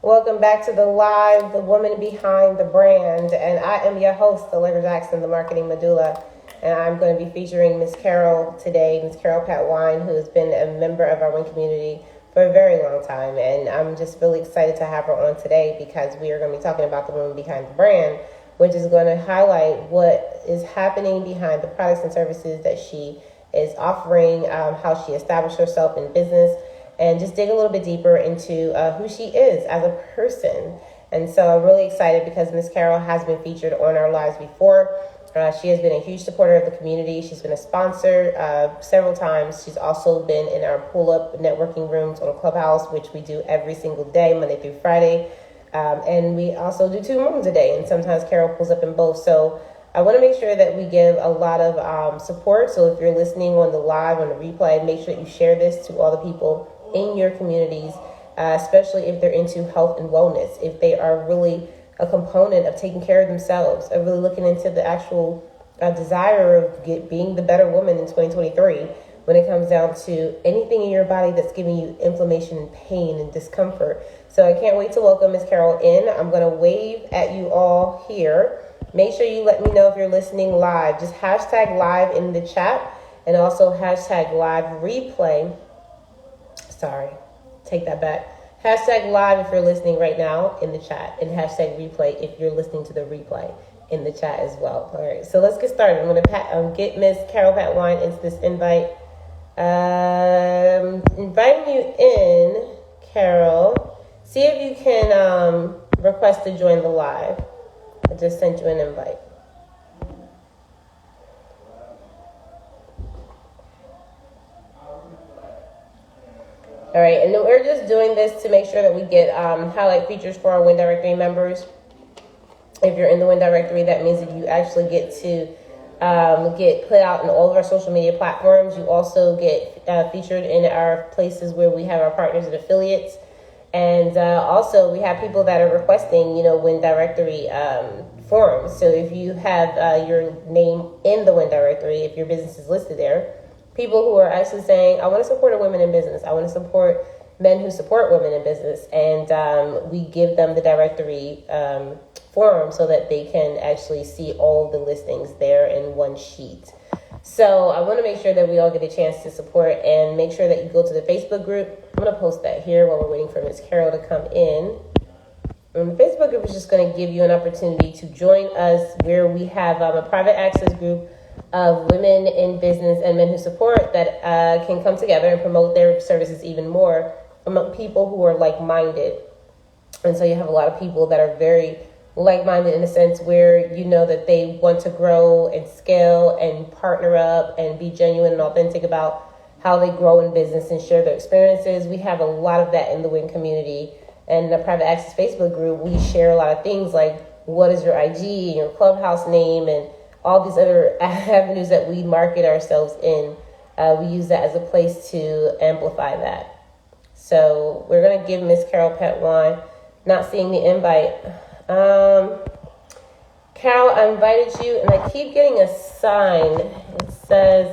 Welcome back to the live, the woman behind the brand. And I am your host, Allegra Jackson, the marketing medulla. And I'm going to be featuring Miss Carol today, Miss Carol Pat Whyne, who has been a member of our WIN community for a very long time. And I'm just really excited to have her on today because we are going to be talking about the woman behind the brand, which is going to highlight what is happening behind the products and services that she is offering, how she established herself in business, and just dig a little bit deeper into who she is as a person. And so I'm really excited because Miss Carol has been featured on our lives before. She has been a huge supporter of the community. She's been a sponsor several times. She's also been in our pull-up networking rooms on Clubhouse, which we do every single day, Monday through Friday. And we also do 2 rooms a day, and sometimes Carol pulls up in both. So I want to make sure that we give a lot of support. So if you're listening on the live, on the replay, make sure that you share this to all the people in your communities, especially if they're into health and wellness, if they are really a component of taking care of themselves, of really looking into the actual desire of being the better woman in 2023 when it comes down to anything in your body that's giving you inflammation and pain and discomfort. So I can't wait to welcome Miss Carol in. I'm going to wave at you all here. Make sure you let me know if you're listening live. Just hashtag live in the chat and also hashtag live replay. Sorry, take that back. Hashtag live if you're listening right now in the chat, and hashtag replay if you're listening to the replay in the chat as well. All right, so let's get started. I'm going to get Miss Carol Pat Whyne into this invite. Inviting you in, Carol. See if you can request to join the live. I just sent you an invite. All right, and then we're just doing this to make sure that we get highlight features for our WIN directory members. If you're in the WIN directory, that means that you actually get to get put out in all of our social media platforms. You also get featured in our places where we have our partners and affiliates. And also we have people that are requesting, WIN directory forums. So if you have your name in the WIN directory, if your business is listed there, people who are actually saying, I want to support a women in business. I want to support men who support women in business. And we give them the directory forum so that they can actually see all the listings there in one sheet. So I want to make sure that we all get a chance to support, and make sure that you go to the Facebook group. I'm going to post that here while we're waiting for Miss Carol to come in. And the Facebook group is just going to give you an opportunity to join us, where we have a private access group of women in business and men who support that can come together and promote their services even more among people who are like-minded. And so you have a lot of people that are very like-minded in the sense where that they want to grow and scale and partner up and be genuine and authentic about how they grow in business and share their experiences. We have a lot of that in the WIN community. And the private access Facebook group, we share a lot of things like what is your IG and your Clubhouse name and all these other avenues that we market ourselves in. We use that as a place to amplify that. So we're going to give Miss Carol Pat Whyne, not seeing the invite. Carol, I invited you, and I keep getting a sign. It says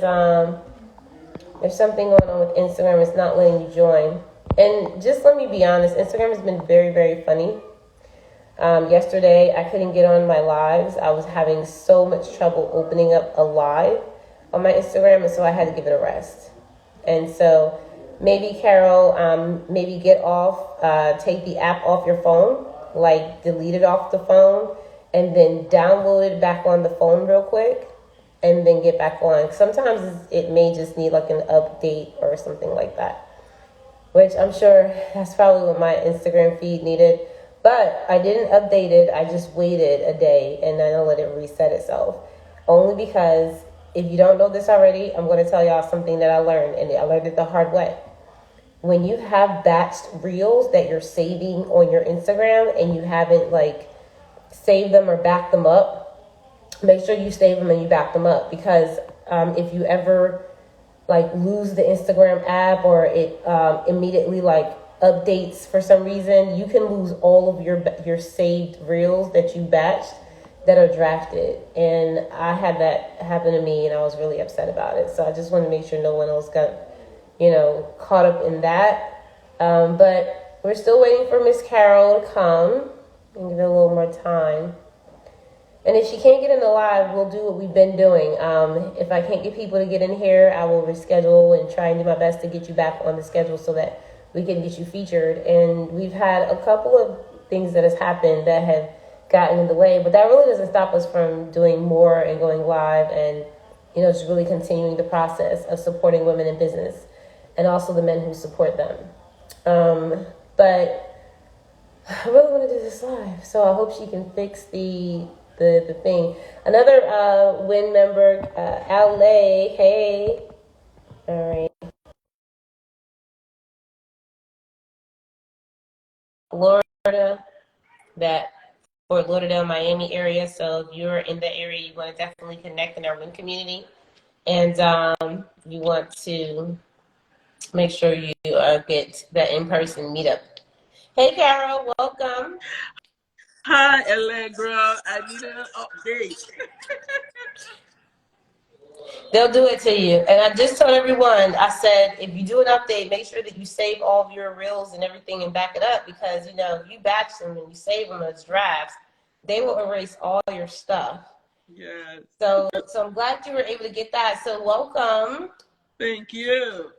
there's something going on with Instagram. It's not letting you join. And just let me be honest, Instagram has been very, very funny. Yesterday, I couldn't get on my lives. I was having so much trouble opening up a live on my Instagram, and so I had to give it a rest. And so maybe, Carol, maybe get off, take the app off your phone, like delete it off the phone, and then download it back on the phone real quick, and then get back on. Sometimes it may just need like an update or something like that, which I'm sure that's probably what my Instagram feed needed. But I didn't update it. I just waited a day and then I let it reset itself. Only because if you don't know this already, I'm going to tell y'all something that I learned, and I learned it the hard way. When you have batched reels that you're saving on your Instagram and you haven't saved them or backed them up, make sure you save them and you back them up, because if you ever lose the Instagram app or it immediately updates for some reason, you can lose all of your saved reels that you batched that are drafted. And I had that happen to me, and I was really upset about it. So I just want to make sure no one else got caught up in that. But We're still waiting for Miss Carol to come and give it a little more time. And if she can't get in the live, we'll do what we've been doing. If I can't get people to get in here, I will reschedule and try and do my best to get you back on the schedule so that we can get you featured. And we've had a couple of things that has happened that have gotten in the way, but that really doesn't stop us from doing more and going live and, just really continuing the process of supporting women in business and also the men who support them. But I really want to do this live, so I hope she can fix the thing. Another WIN member, LA. Hey, all right. Florida, that Fort Lauderdale, Miami area. So if you're in the area, you want to definitely connect in our WIN community, and you want to make sure you get the in-person meetup. Hey, Carol, welcome. Hi, Allegra. I need an update. They'll do it to you. And I just told everyone, I said, if you do an update, make sure that you save all of your reels and everything and back it up because, you batch them and you save them as drafts, they will erase all your stuff. Yes. So I'm glad you were able to get that. So welcome. Thank you.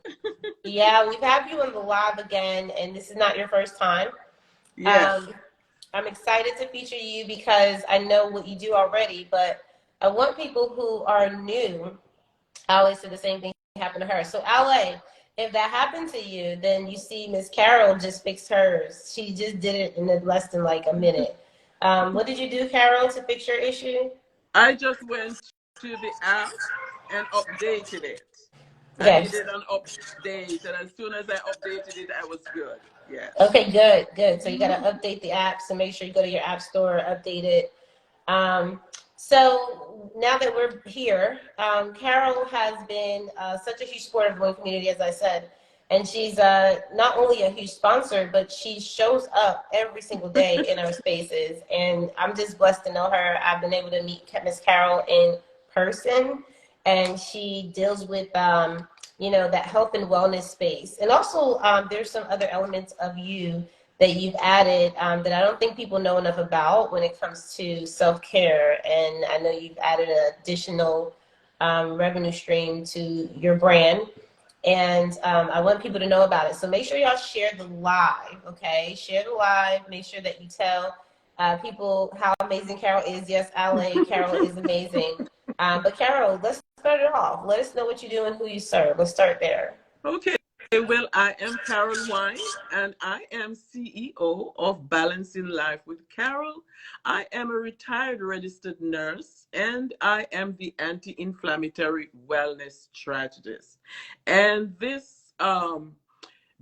Yeah, we've had you on the live again, and this is not your first time. Yes. I'm excited to feature you because I know what you do already, but I want people who are new. I always say the same thing happened to her. So LA, if that happened to you, then you see Miss Carol just fixed hers. She just did it in less than like a minute. What did you do, Carol, to fix your issue? I just went to the app and updated it. I Okay. needed an update, and as soon as I updated it, I was good. Yes. Okay, good. So you got to update the app. So make sure you go to your app store, update it. Um, so now that we're here, Carol has been such a huge supporter of the Whyne community, as I said, and she's not only a huge sponsor, but she shows up every single day in our spaces, and I'm just blessed to know her. I've been able to meet Miss Carol in person, and she deals with that health and wellness space, and also there's some other elements of you that you've added that I don't think people know enough about when it comes to self-care. And I know you've added an additional revenue stream to your brand. And I want people to know about it. So make sure y'all share the live, okay? Share the live. Make sure that you tell people how amazing Carol is. Yes, LA, Carol is amazing. But Carol, let's start it off. Let us know what you do and who you serve. Let's start there. Okay. Well, I am Carol Whyne, and I am CEO of Balancing Life with Carol. I am a retired registered nurse, and I am the anti-inflammatory wellness strategist. And this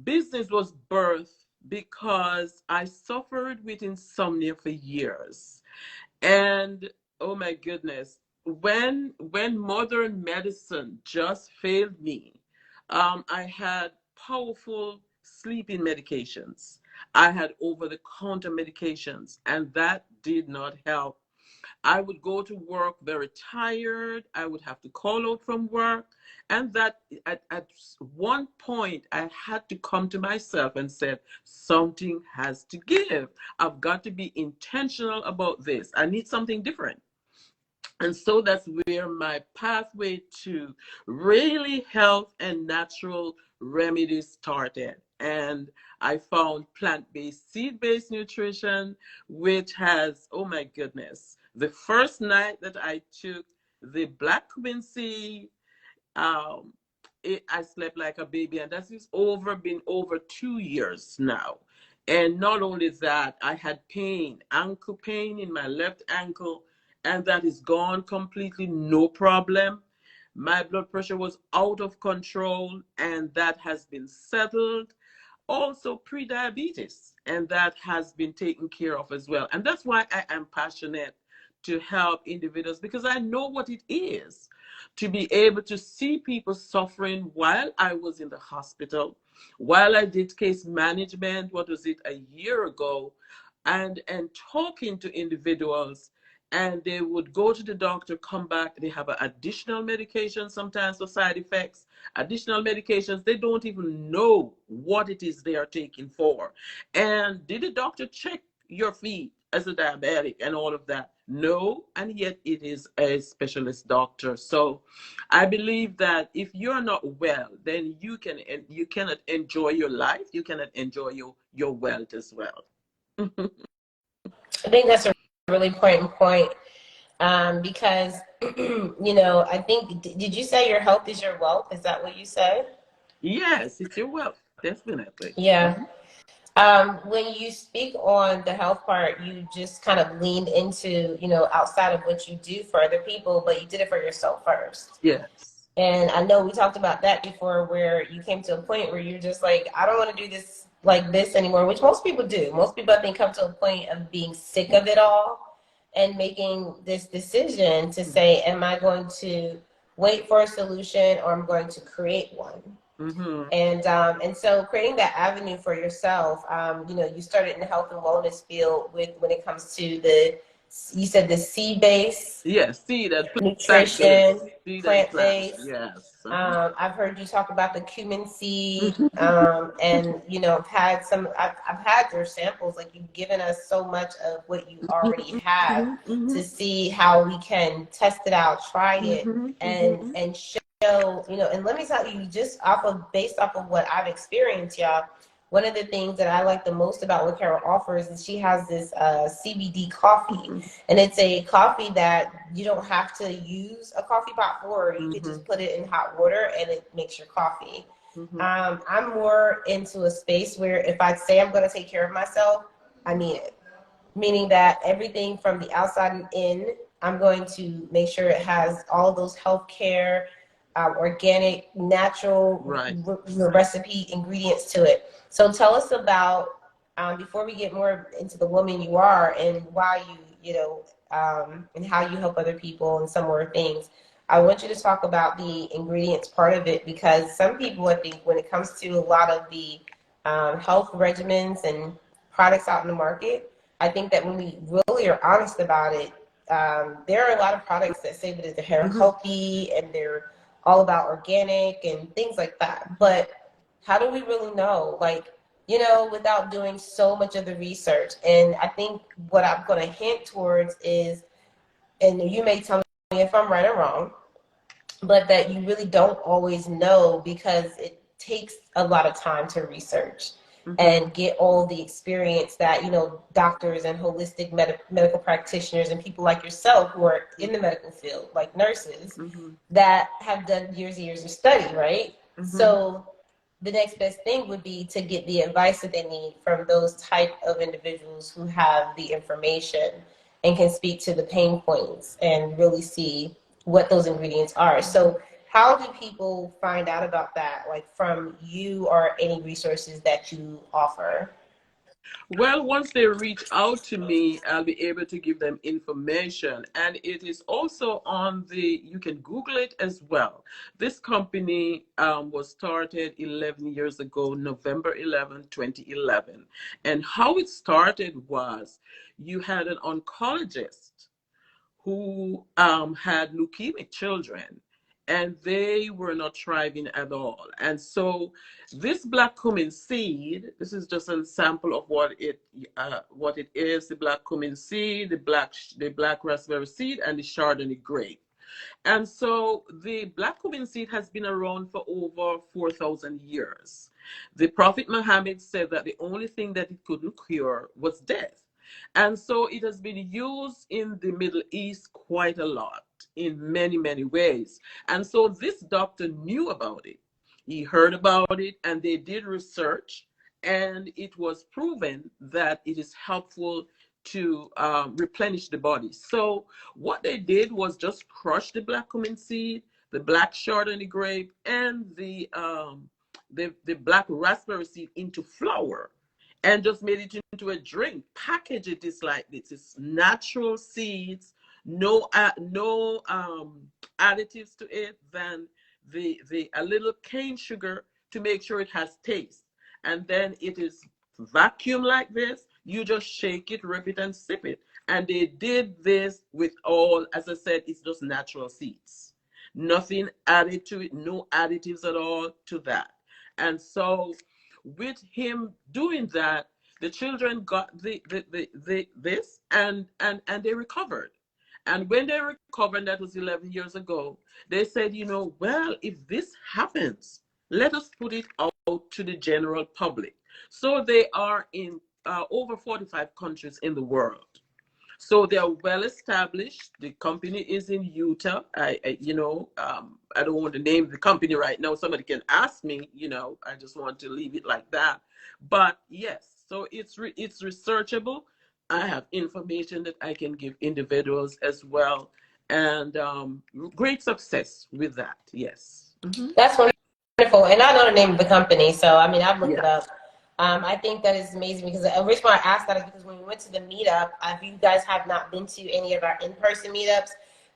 business was birthed because I suffered with insomnia for years. And oh my goodness, when modern medicine just failed me, I had powerful sleeping medications. I had over-the-counter medications, and that did not help. I would go to work very tired. I would have to call out from work. And that at one point, I had to come to myself and said, something has to give. I've got to be intentional about this. I need something different. And so that's where my pathway to really health and natural remedies started. And I found plant-based, seed-based nutrition, which has, oh my goodness, the first night that I took the black cumin seed, um, I slept like a baby, and that is been over 2 years now. And not only that, I had pain, ankle pain in my left ankle, and that is gone completely, no problem. My blood pressure was out of control, and that has been settled. Also pre-diabetes, and that has been taken care of as well. And that's why I am passionate to help individuals, because I know what it is to be able to see people suffering while I was in the hospital, while I did case management, what was it, a year ago, and talking to individuals and they would go to the doctor, come back, they have an additional medication sometimes for side effects, additional medications. They don't even know what it is they are taking for. And did the doctor check your feet as a diabetic and all of that? No, and yet it is a specialist doctor. So I believe that if you're not well, then you cannot enjoy your life, you cannot enjoy your wealth as well. I think that's a really important point, because I think, did you say your health is your wealth? Is that what you said? Yes, it's your wealth, definitely. Yeah. When you speak on the health part, you just kind of leaned into, outside of what you do for other people, but you did it for yourself first. Yes. And I know we talked about that before, where you came to a point where you're just like, I don't want to do this like this anymore, which most people do. Most people, I think, come to a point of being sick of it all and making this decision to say, am I going to wait for a solution, or I'm going to create one? Mm-hmm. And so creating that avenue for yourself, you started in the health and wellness field with, when it comes to you said the sea-based Yes, seed and plant based. nutrition, Seed and plant. plant-based. Yes. Uh-huh. I've heard you talk about the cumin seed, Mm-hmm. and I've had your samples. Like, you've given us so much of what you already have Mm-hmm. to see how we can test it out, try it, Mm-hmm. and Mm-hmm. show. And let me tell you, just based off of what I've experienced, y'all. One of the things that I like the most about what Carol offers is she has this CBD coffee, and it's a coffee that you don't have to use a coffee pot for. You could Mm-hmm. just put it in hot water and it makes your coffee. Mm-hmm. I'm more into a space where if I say I'm going to take care of myself, I mean it. Meaning that everything from the outside and in, I'm going to make sure it has all of those healthcare, organic, natural Right. recipe ingredients to it. So tell us about, before we get more into the woman you are and why and how you help other people and some more things. I want you to talk about the ingredients part of it, because some people, I think, when it comes to a lot of the health regimens and products out in the market, I think that when we really are honest about it, there are a lot of products that say that they're Mm-hmm. healthy and they're all about organic and things like that. But how do we really know? Like, without doing so much of the research. And I think what I'm going to hint towards is, and you may tell me if I'm right or wrong, but that you really don't always know, because it takes a lot of time to research Mm-hmm. and get all the experience that doctors and holistic medical practitioners and people like yourself who are in the medical field, like nurses, Mm-hmm. that have done years and years of study, right? Mm-hmm. So the next best thing would be to get the advice that they need from those type of individuals who have the information and can speak to the pain points and really see what those ingredients are. So how do people find out about that, like from you or any resources that you offer? Well, once they reach out to me, I'll be able to give them information. And it is also you can Google it as well. This company was started 11 years ago, November 11, 2011. And how it started was you had an oncologist who had leukemic children, and they were not thriving at all. And so this black cumin seed, this is just a sample of what it is: the black cumin seed, the black raspberry seed, and the chardonnay grape. And so the black cumin seed has been around for over 4,000 years. The Prophet Muhammad said that the only thing that it couldn't cure was death. And so it has been used in the Middle East quite a lot in many, many ways. And so this doctor knew about it. He heard about it, and they did research, and it was proven that it is helpful to replenish the body. So what they did was just crush the black cumin seed, the black chardonnay grape, and the black raspberry seed into flour, and just made it into a drink. Package it is like this: it's natural seeds, no additives to it than the a little cane sugar to make sure it has taste. And then it is vacuum like this. You just shake it, rip it, and sip it. And they did this with all, as I said, it's just natural seeds. Nothing added to it, no additives at all to that. And so with him doing that, the children got this and they recovered. And when they recovered, that was 11 years ago, they said, well, if this happens, let us put it out to the general public. So they are in over 45 countries in the world. So they are well established. The company is in Utah. I don't want to name the company right now. Somebody can ask me. I just want to leave it like that. But yes, so it's researchable. I have information that I can give individuals as well, and great success with that. Yes. Mm-hmm. That's wonderful. And I know the name of the company, so I mean, I've looked it Yeah. up. I think that is amazing because the reason why I asked that is because when we went to the meetup, if you guys have not been to any of our in-person meetups,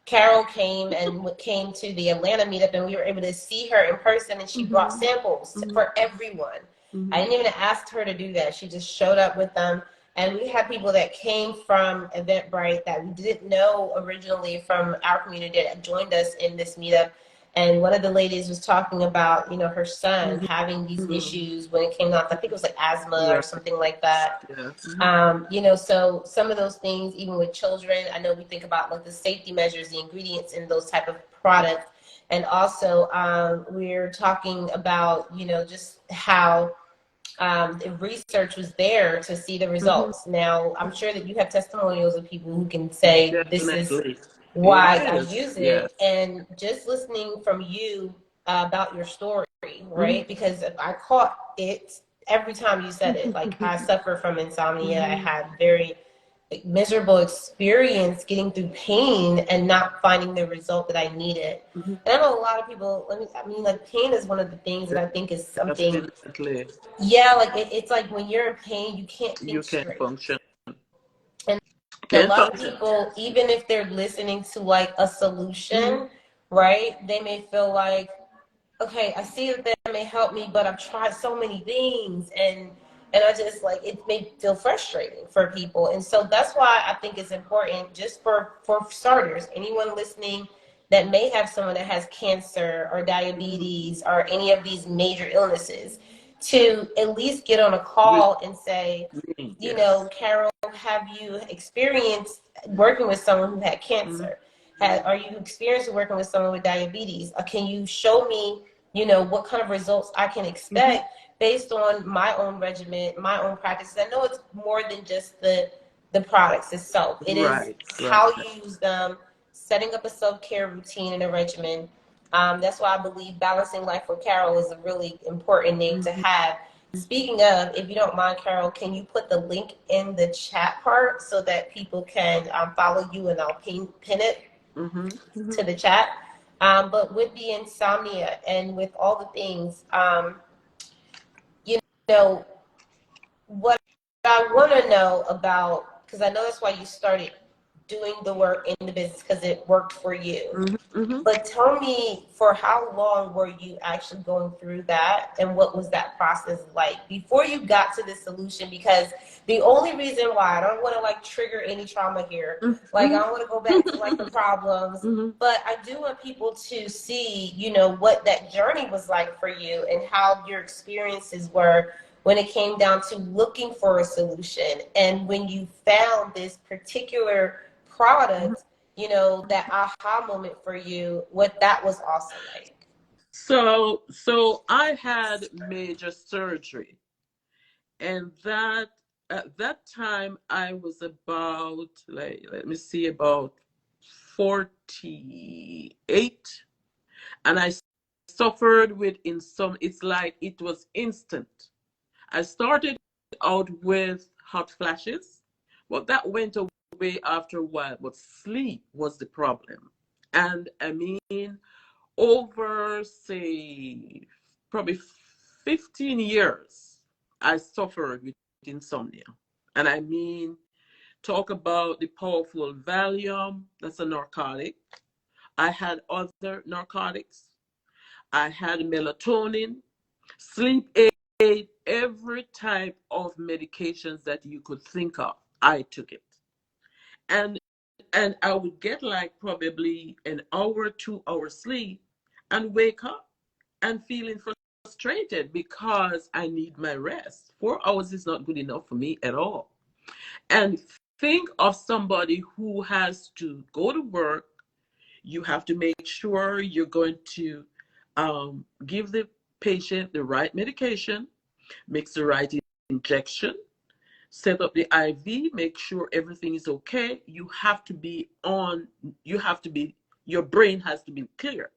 Carol came to the Atlanta meetup, and we were able to see her in person, and she brought Mm-hmm. samples Mm-hmm. for everyone. Mm-hmm. I didn't even ask her to do that. She just showed up with them. And we had people that came from Eventbrite that we didn't know originally from our community that joined us in this meetup. And one of the ladies was talking about, her son having these Mm-hmm. issues when it came out. I think it was like asthma or Right. something like that. Yeah. Mm-hmm. So some of those things, even with children, I know we think about like the safety measures, the ingredients in those type of products. And also, we're talking about, just how the research was there to see the Mm-hmm. results. Now, I'm sure that you have testimonials of people who can say, this is Definitely. why I Yes. use Yes. it. And just listening from you about your story, Mm-hmm. right? Because I caught it every time you said it. Like, I suffer from insomnia. I Mm-hmm. had very miserable experience getting through pain and not finding the result that I needed. Mm-hmm. And I know a lot of people, like pain is one of the things that I think is something, Definitely. yeah, like it's like when you're in pain, you can't You think can straight. function. And a Can lot of function. people, even if they're listening to like a Mm-hmm. solution, right, they may feel like, okay, I see that may help me, but I've tried so many things, and I just like it may feel frustrating for people. And so that's why I think it's important, just for starters, anyone listening that may have someone that has cancer or Mm-hmm. diabetes or any of these major illnesses, to at least get on a With call and say, me, yes. Carol, have you experienced working with someone who had Mm-hmm. cancer? Are you experienced working with someone with diabetes? Can you show me, what kind of results I can Mm-hmm. expect based on my own regimen, my own practices? I know it's more than just the products itself. It is Right. how Right. you use them, setting up a self-care routine and a regimen. That's why I believe Balancing Life with Carol is a really important name to Mm-hmm. have. Speaking of, if you don't mind, Carol, can you put the link in the chat part so that people can follow you, and I'll pin it Mm-hmm. to Mm-hmm. the chat. But with the insomnia and with all the things, you know, what I want to know about, because I know that's why you started doing the work in the business, because it worked for you. Mm-hmm. But tell me, for how long were you actually going through that, and what was that process like before you got to the solution? Because the only reason why, I don't want to like trigger any trauma here, like I don't want to go back to like the problems, Mm-hmm. but I do want people to see, what that journey was like for you and how your experiences were when it came down to looking for a solution, and when you found this particular product, that aha moment for you, what that was also like. So I had major surgery, and that at that time I was about, like, let me see, about 48, and I suffered with insomnia. It's like it was instant. I started out with hot flashes, but that went away after a while. But sleep was the problem. And I mean, over, say, probably 15 years, I suffered with insomnia. And I mean, talk about the powerful Valium, that's a narcotic. I had other narcotics. I had melatonin, sleep aid, every type of medications that you could think of. I took it. and and I would get like probably an hour, 2 hours sleep, and wake up and feeling frustrated because I need my rest. 4 hours is not good enough for me at all. And think of somebody who has to go to work. You have to make sure you're going to give the patient the right medication, mix the right injection, set up the IV, make sure everything is okay. You have to be on, you have to be, your brain has to be clear.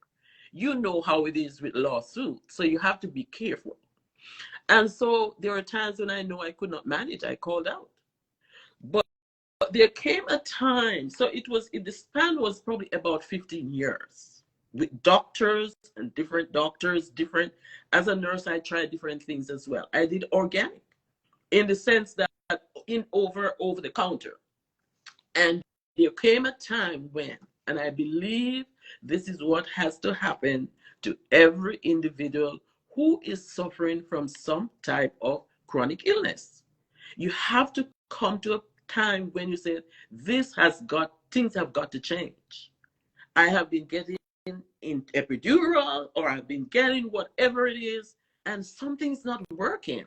You know how it is with lawsuits, so you have to be careful. And so there are times when I know I could not manage, I called out. But there came a time, so the span was probably about 15 years with doctors and different doctors, different, as a nurse, I tried different things as well. I did organic in the sense that in over the counter. And there came a time when, and I believe this is what has to happen to every individual who is suffering from some type of chronic illness. You have to come to a time when you say, things have got to change. I have been getting in epidural, or I've been getting whatever it is, and something's not working.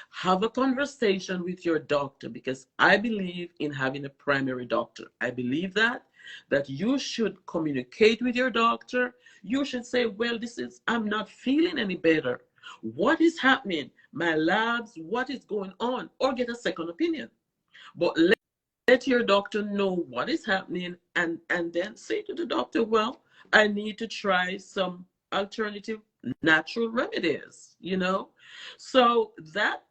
Have a conversation with your doctor, because I believe in having a primary doctor. I believe that you should communicate with your doctor. You should say, well, I'm not feeling any better. What is happening? My labs, what is going on? Or get a second opinion. But let your doctor know what is happening, and then say to the doctor, well, I need to try some alternative natural remedies, So that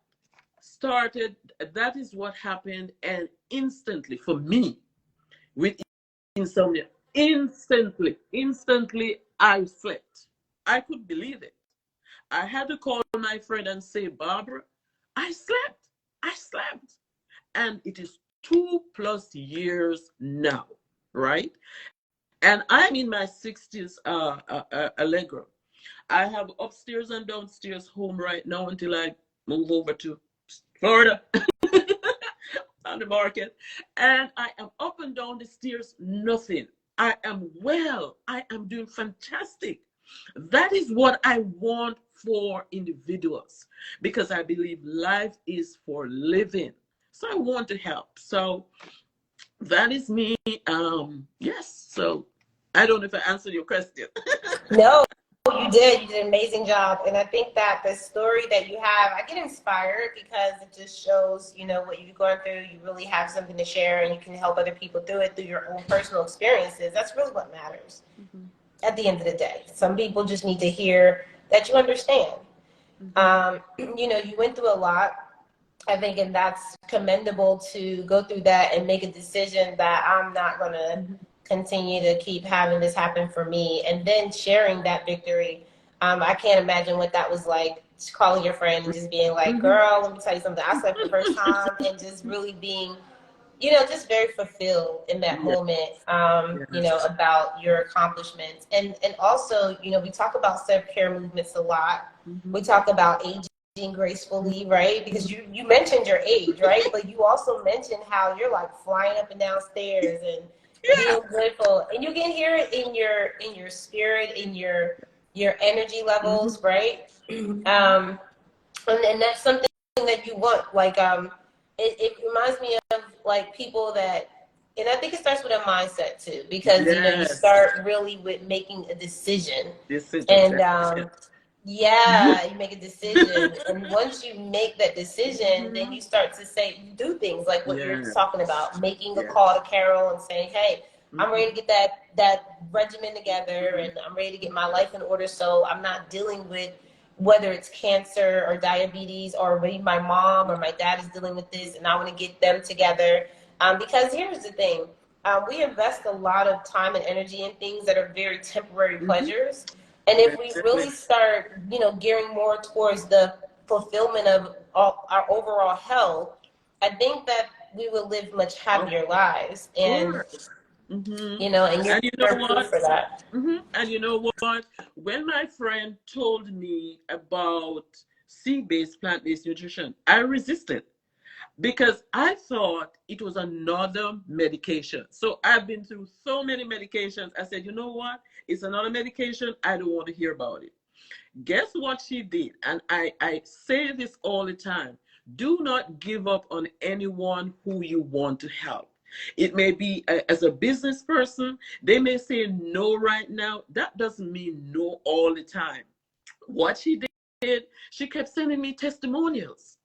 is what happened. And instantly for me, with insomnia, instantly I slept. I couldn't believe it. I had to call my friend and say, Barbara, I slept. And it is 2+ years now, right? And I'm in my 60s, Allegra. I have upstairs and downstairs home right now until I move over to Florida on the market. And I am up and down the stairs, nothing. I am well. I am doing fantastic. That is what I want for individuals, because I believe life is for living. So I want to help. So that is me. Yes. So I don't know if I answered your question. No, you did. You did an amazing job. And I think that the story that you have, I get inspired because it just shows, what you've gone through. You really have something to share, and you can help other people through it through your own personal experiences. That's really what matters at the end of the day. Some people just need to hear that you understand. You went through a lot, I think, and that's commendable to go through that and make a decision that I'm not going to continue to keep having this happen for me, and then sharing that victory. I can't imagine what that was like, calling your friend and just being like, girl, let me tell you something. I slept the first time, and just really being, just very fulfilled in that moment, about your accomplishments. And also, we talk about self-care movements a lot. We talk about aging gracefully, right? Because you mentioned your age, right? But you also mentioned how you're like flying up and down stairs and being grateful, and you can hear it in your spirit, in your energy levels, right? And that's something that you want. Like, it reminds me of like people that, and I think it starts with a mindset too, because you start really with making a decision, and yeah, you make a decision, and once you make that decision, then you start to you do things like what you're talking about, making a call to Carol and saying, hey, I'm ready to get that regimen together, and I'm ready to get my life in order, so I'm not dealing with whether it's cancer or diabetes, or maybe my mom or my dad is dealing with this, and I want to get them together. Because here's the thing, we invest a lot of time and energy in things that are very temporary pleasures. And if we really start, gearing more towards the fulfillment of our overall health, I think that we will live much happier lives. And, and you're proof for that. And you know what? When my friend told me about seed-based, plant-based nutrition, I resisted. because I thought it was another medication. So I've been through so many medications. I said, you know what? It's another medication. I don't want to hear about it. Guess what she did? And I say this all the time. Do not give up on anyone who you want to help. It may be as a business person, they may say no right now. That doesn't mean no all the time. What she did, she kept sending me testimonials.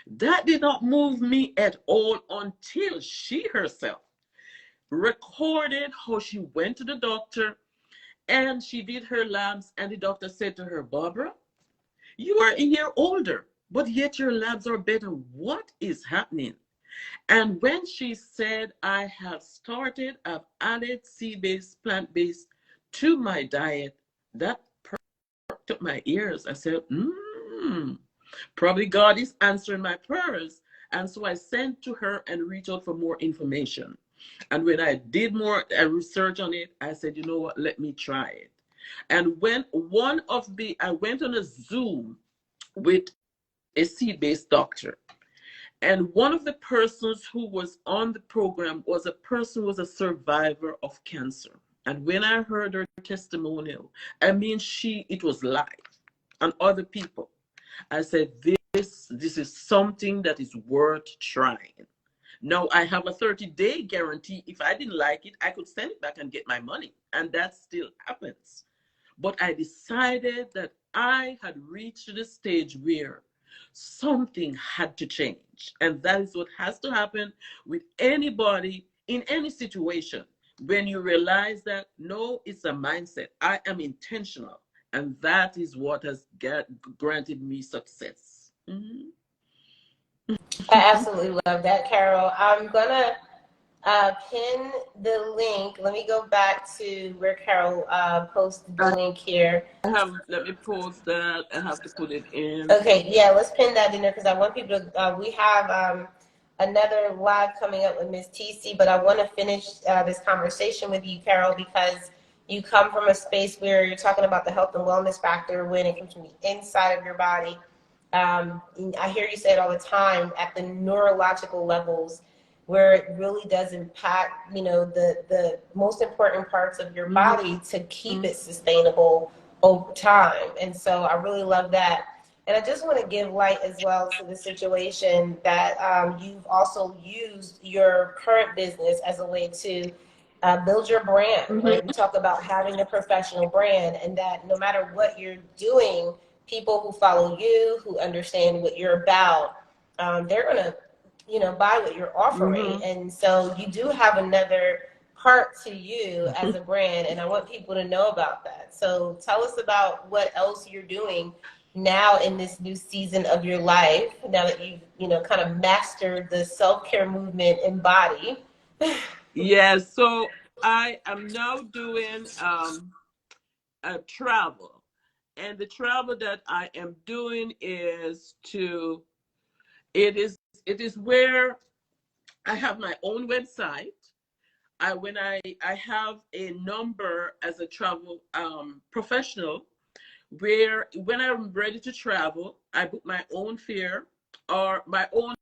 That did not move me at all until she herself recorded how she went to the doctor and she did her labs, and the doctor said to her, Barbara, you are a year older, but yet your labs are better. What is happening? And when she said, I have started, I've added seed-based, plant-based to my diet, that perked up my ears. I said, probably God is answering my prayers. And so I sent to her and reached out for more information. And when I did more research on it, I said, you know what, let me try it. And when I went on a Zoom with a seed-based doctor. And one of the persons who was on the program was a person who was a survivor of cancer. And when I heard her testimonial, I mean, it was live and other people. I said, this is something that is worth trying. Now, I have a 30-day guarantee. If I didn't like it, I could send it back and get my money. And that still happens. But I decided that I had reached the stage where something had to change. And that is what has to happen with anybody in any situation. When you realize that, no, it's a mindset. I am intentional. And that is what has granted me success. Mm-hmm. I absolutely love that, Carol. I'm gonna pin the link. Let me go back to where Carol posted the link here. Let me post that. I have to put it in. Okay, yeah, let's pin that in there because I want people to. We have another live coming up with Miss TC, but I want to finish this conversation with you, Carol, because you come from a space where you're talking about the health and wellness factor when it comes from the inside of your body. I hear you say it all the time at the neurological levels where it really does impact, the most important parts of your body to keep it sustainable over time. And so I really love that. And I just want to give light as well to the situation that you've also used your current business as a way to build your brand, right? We talk about having a professional brand and that no matter what you're doing, people who follow you, who understand what you're about, they're going to, buy what you're offering. And so you do have another part to you as a brand, and I want people to know about that. So tell us about what else you're doing now in this new season of your life, now that you've, kind of mastered the self-care movement in body. Yes, so I am now doing a travel. And the travel that I am doing is it is where I have my own website. I have a number as a travel professional where when I'm ready to travel, I book my own fare or my own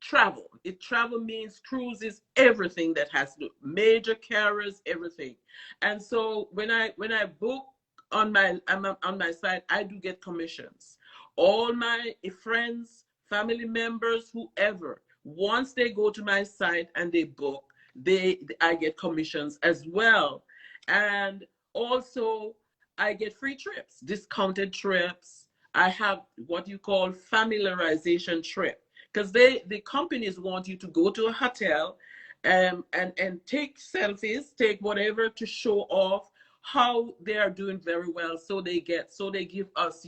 travel. If travel means cruises, everything that has to do, major carriers, everything. And so when I book on my site, I do get commissions. All my friends, family members, whoever, once they go to my site and they book, I get commissions as well. And also I get free trips, discounted trips. I have what you call familiarization trip because the companies want you to go to a hotel and take selfies, take whatever to show off how they are doing very well. So they give us,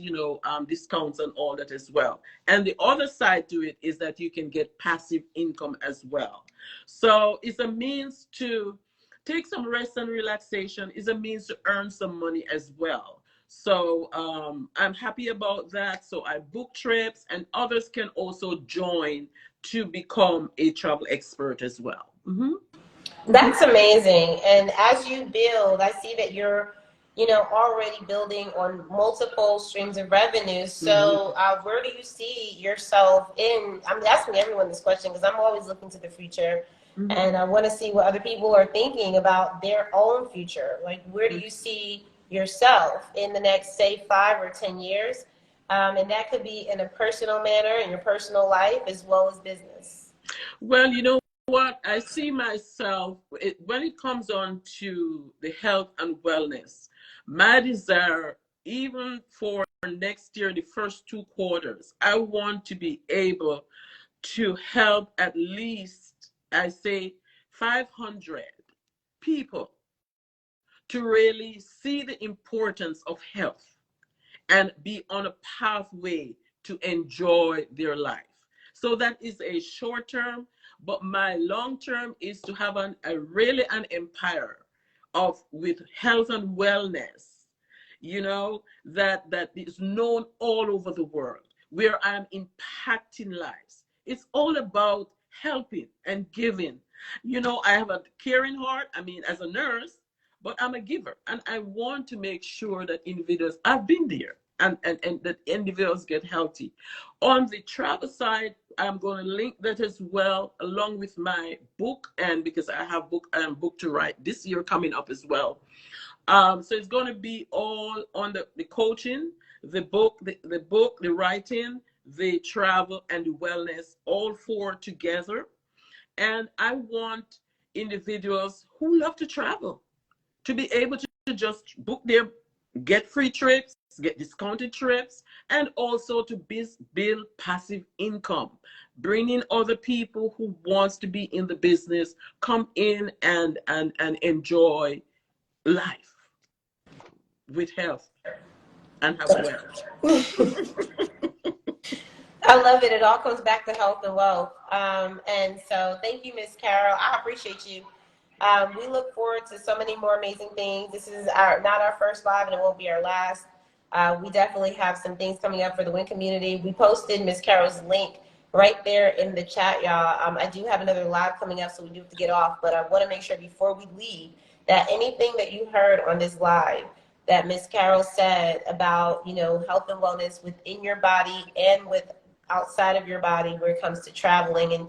discounts and all that as well. And the other side to it is that you can get passive income as well. So it's a means to take some rest and relaxation, is a means to earn some money as well. So I'm happy about that. So I book trips and others can also join to become a travel expert as well. That's amazing. And as you build, I see that you're already building on multiple streams of revenue. Mhm. So, where do you see yourself in? I'm asking everyone this question because I'm always looking to the future, Mhm. and I want to see what other people are thinking about their own future. Like, where do you see yourself in the next, say, 5 or 10 years? And that could be in a personal manner, in your personal life, as well as business. Well, you know what? I see myself when it comes on to the health and wellness. My desire, even for next year, the first 2 quarters, I want to be able to help at least, I say, 500 people to really see the importance of health and be on a pathway to enjoy their life. So that is a short term, but my long term is to have really an empire of with health and wellness, that is known all over the world, where I'm impacting lives. It's all about helping and giving. I have a caring heart. I mean, as a nurse, but I'm a giver, and I want to make sure that individuals, I've been there, and that individuals get healthy. On the travel side, I'm going to link that as well, along with my book, and because I have book to write this year coming up as well. So it's going to be all on the coaching, the book, the writing, the travel, and the wellness, all four together. And I want individuals who love to travel to be able to just get free trips, get discounted trips, and also to build passive income, bringing other people who wants to be in the business, come in and enjoy life with health and have wealth. I love it. It all comes back to health and wealth. And so thank you, Miss Carol. I appreciate you. We look forward to so many more amazing things. This is not our first live, and it won't be our last. We definitely have some things coming up for the WIN community. We posted Miss Carol's link right there in the chat, y'all. I do have another live coming up, so we do have to get off. But I want to make sure before we leave that anything that you heard on this live that Miss Carol said about, health and wellness within your body and with outside of your body when it comes to traveling. And,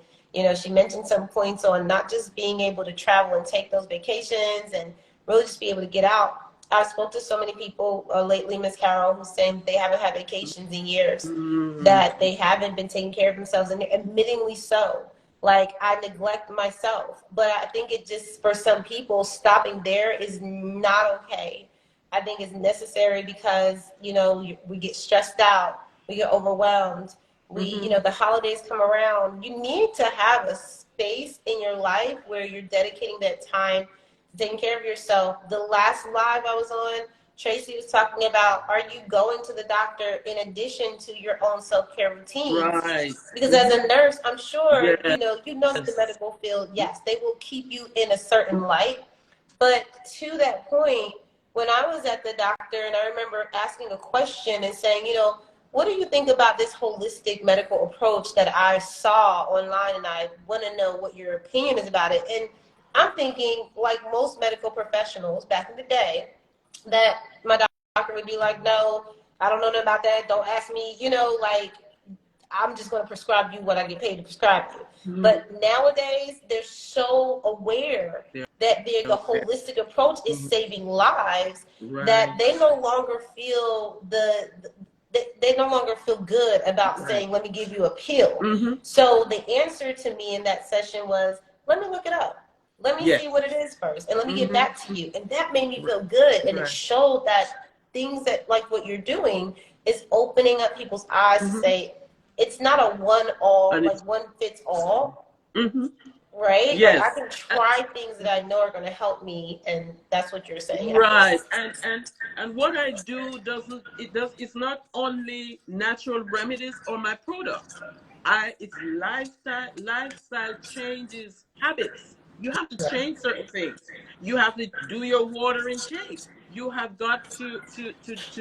she mentioned some points on not just being able to travel and take those vacations and really just be able to get out. I've spoke to so many people lately, Miss Carol, who's saying they haven't had vacations in years, Mm. that they haven't been taking care of themselves, and admittingly so. Like, I neglect myself, but I think it just, for some people, stopping there is not okay. I think it's necessary because, we get stressed out, we get overwhelmed, Mm-hmm. the holidays come around. You need to have a space in your life where you're dedicating that time to taking care of yourself. The last live I was on, Tracy was talking about, are you going to the doctor in addition to your own self-care routines? Right. Because as Mm-hmm. a nurse, I'm sure, Yes. the medical field, yes, they will keep you in a certain light. But to that point, when I was at the doctor, and I remember asking a question and saying, what do you think about this holistic medical approach that I saw online, and I want to know what your opinion is about it? And I'm thinking, like most medical professionals back in the day, that my doctor would be like, no, I don't know nothing about that. Don't ask me, like, I'm just going to prescribe you what I get paid to prescribe you. Mm-hmm. But nowadays, they're so aware that the holistic approach is Mm-hmm. saving lives, Right. that they no longer feel they no longer feel good about Right. saying, let me give you a pill. Mm-hmm. So the answer to me in that session was, let me look it up. Let me Yes. see what it is first, and let me get Mm-hmm. back to you. And that made me feel good, and it Right. showed that things that, like what you're doing, is opening up people's eyes to Mm-hmm. say, it's not a one And it's one fits all, mm-hmm. right? Like, I Yes. can try things that I know are going to help me, and that's what you're saying. Right. And what I do it's not only natural remedies or my products. It's lifestyle changes, habits. You have to change certain things. You have to do your water intake. You have got to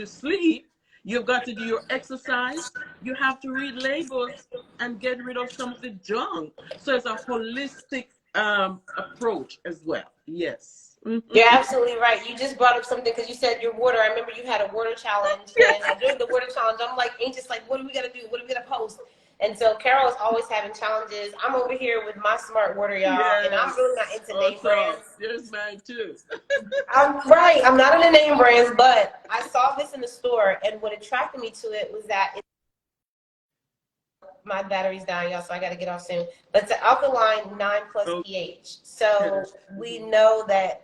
sleep. You've got to do your exercise. You have to read labels and get rid of some of the junk. So it's a holistic approach as well. Yes. You're absolutely right. You just brought up something because you said your water. I remember you had a water challenge, and during the water challenge, I'm like anxious, like, what are we gonna do? What are we gonna post? And so Carol is always having challenges. I'm over here with my smart water, y'all, and I'm Yes. really not into name Awesome. brands. There's mine too. I'm right. I'm not into name brands, but I saw this in the store, and what attracted me to it was that my battery's dying, y'all, so I got to get off soon. But it's an alkaline 9 plus pH. So Okay. we know that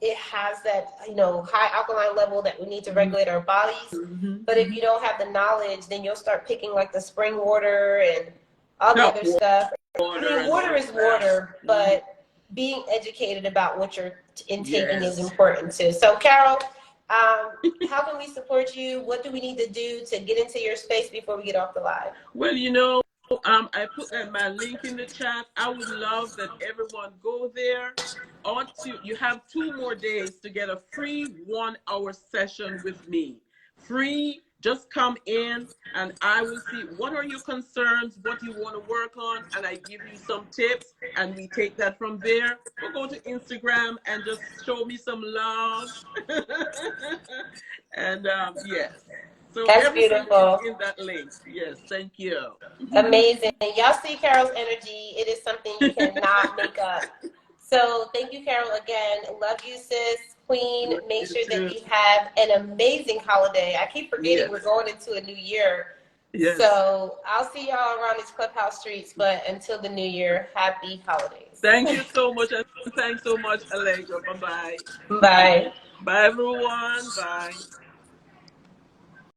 it has that, high alkaline level that we need to regulate our bodies. Mm-hmm. But if you don't have the knowledge, then you'll start picking like the spring water and all the Tap other stuff. I water mean, and all water of is that. water, Mm-hmm. but being educated about what you're intaking is Yes. important too. So, Carol, how can we support you? What do we need to do to get into your space before we get off the live? Well, I put my link in the chat. I would love that everyone go there. You have 2 more days to get a free 1 hour session with me. Free, just come in and I will see what are your concerns, what you want to work on, and I give you some tips and we take that from there. Or go to Instagram and just show me some love. And yes. So That's everything is beautiful. in that link. Yes, thank you. Amazing. Y'all see Carol's energy. It is something you cannot make up. So thank you, Carol, again. Love you, sis. Queen, Love make you sure that too. you have an amazing holiday. I keep forgetting we're Yes, going into a new year. yes. So I'll see y'all around these clubhouse streets, but until the new year, happy holidays. Thank you so much, and thanks so much, Allegra. Bye bye. Bye. Bye, everyone. Bye.